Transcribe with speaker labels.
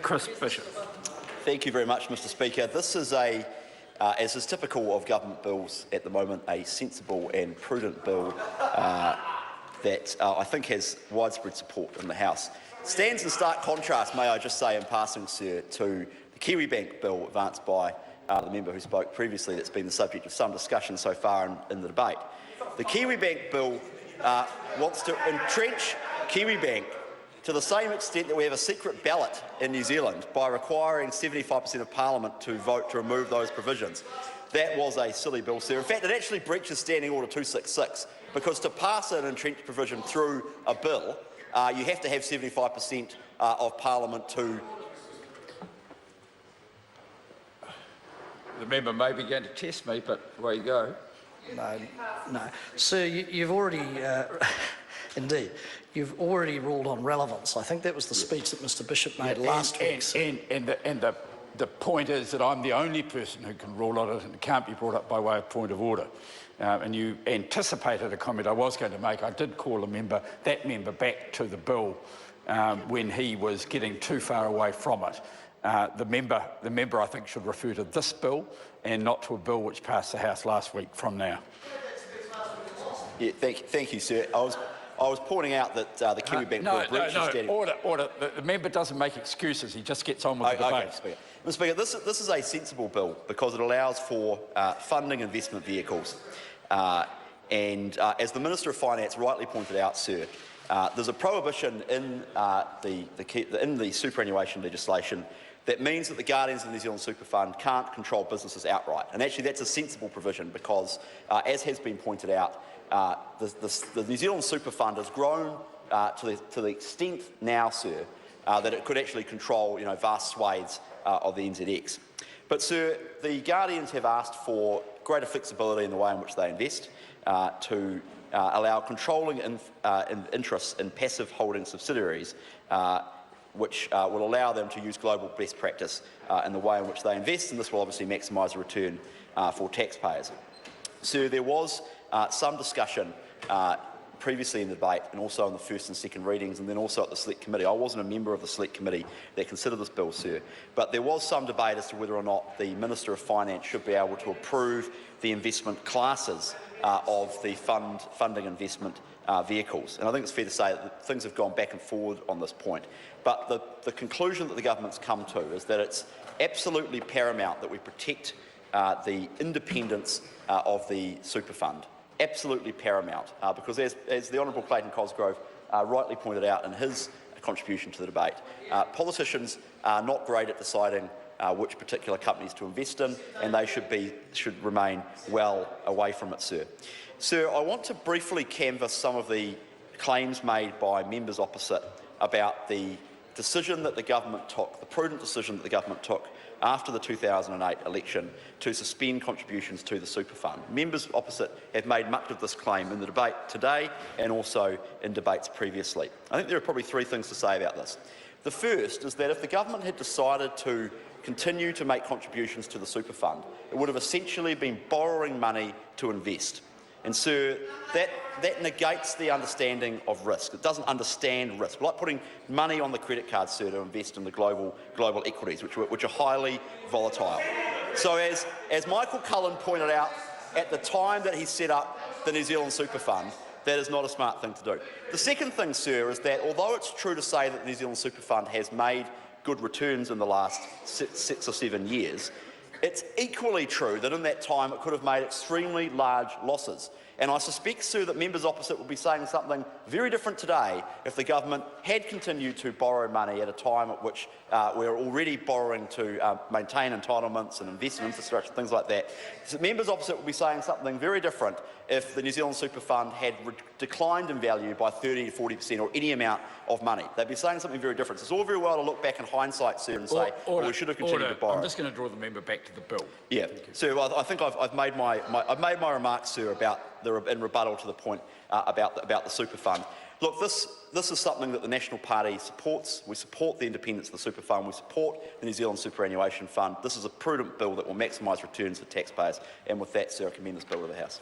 Speaker 1: Chris Bishop.
Speaker 2: Thank you very much, Mr Speaker. This is as is typical of government bills at the moment, a sensible and prudent bill that I think has widespread support in the House. It stands in stark contrast, may I just say in passing, sir, to the Kiwibank bill advanced by the member who spoke previously that's been the subject of some discussion so far in the debate. The Kiwibank bill wants to entrench Kiwibank to the same extent that we have a secret ballot in New Zealand by requiring 75% of Parliament to vote to remove those provisions. That was a silly bill, sir. In fact, it actually breaches Standing Order 266, because to pass an entrenched provision through a bill, you have to have 75% of Parliament to...
Speaker 1: The member may begin to test me, but away you go.
Speaker 3: No. Sir, you've already... Indeed. You've already ruled on relevance. I think that was the speech that Mr Bishop made last week.
Speaker 1: And the point is that I'm the only person who can rule on it, and it can't be brought up by way of point of order. And you anticipated a comment I was going to make. I did call that member back to the bill when he was getting too far away from it. The member, I think, should refer to this bill and not to a bill which passed the House last week from now.
Speaker 2: Yeah, thank you, sir. I was pointing out that the Kiwibank bill breaches Standing
Speaker 1: Order. The member doesn't make excuses. He just gets on with the debate.
Speaker 2: Okay, Mr. Speaker, this is a sensible bill because it allows for funding investment vehicles. As the Minister of Finance rightly pointed out, sir, there's a prohibition in the superannuation legislation that means that the guardians of the New Zealand Super Fund can't control businesses outright. And actually that's a sensible provision because, as has been pointed out, the New Zealand Super Fund has grown to the extent now, sir, that it could actually control vast swathes of the NZX. But, sir, the guardians have asked for greater flexibility in the way in which they invest to allow controlling interests in passive holding subsidiaries, which will allow them to use global best practice in the way in which they invest, and this will obviously maximise the return for taxpayers. Sir, there was some discussion previously in the debate and also in the first and second readings and then also at the Select Committee. I wasn't a member of the Select Committee that considered this bill, sir, but there was some debate as to whether or not the Minister of Finance should be able to approve the investment classes of the funding investment vehicles. And I think it's fair to say that things have gone back and forward on this point. But the conclusion that the government's come to is that it's absolutely paramount that we protect the independence of the super fund. Absolutely paramount, because as the Honourable Clayton Cosgrove rightly pointed out in his contribution to the debate, politicians are not great at deciding which particular companies to invest in, and they should remain well away from it, sir. Sir, I want to briefly canvass some of the claims made by members opposite about the decision that the government took, the prudent decision that the government took after the 2008 election to suspend contributions to the super fund. Members opposite have made much of this claim in the debate today and also in debates previously. I think there are probably three things to say about this. The first is that if the government had decided to continue to make contributions to the super fund, it would have essentially been borrowing money to invest. And, sir, that negates the understanding of risk. It doesn't understand risk. Like putting money on the credit card, sir, to invest in the global equities, which are highly volatile. So as Michael Cullen pointed out at the time that he set up the New Zealand Super Fund, that is not a smart thing to do. The second thing, sir, is that although it's true to say that the New Zealand Super Fund has made good returns in the last 6 or 7 years, it's equally true that in that time it could have made extremely large losses. And I suspect, sir, that members opposite will be saying something very different today if the government had continued to borrow money at a time at which we're already borrowing to maintain entitlements and invest in infrastructure, things like that. So members opposite will be saying something very different if the New Zealand Super Fund had declined in value by 30 to 40% or any amount of money. They'd be saying something very different. So it's all very well to look back in hindsight, sir, and say, well, we should have continued to borrow.
Speaker 1: I'm just going to draw the member back to the bill.
Speaker 2: Yeah, sir, I think I've made my remarks, sir, about in rebuttal to the point about the super fund. Look, this is something that the National Party supports. We support the independence of the super fund. We support the New Zealand Superannuation Fund. This is a prudent bill that will maximise returns for taxpayers. And with that, sir, I commend this bill to the House.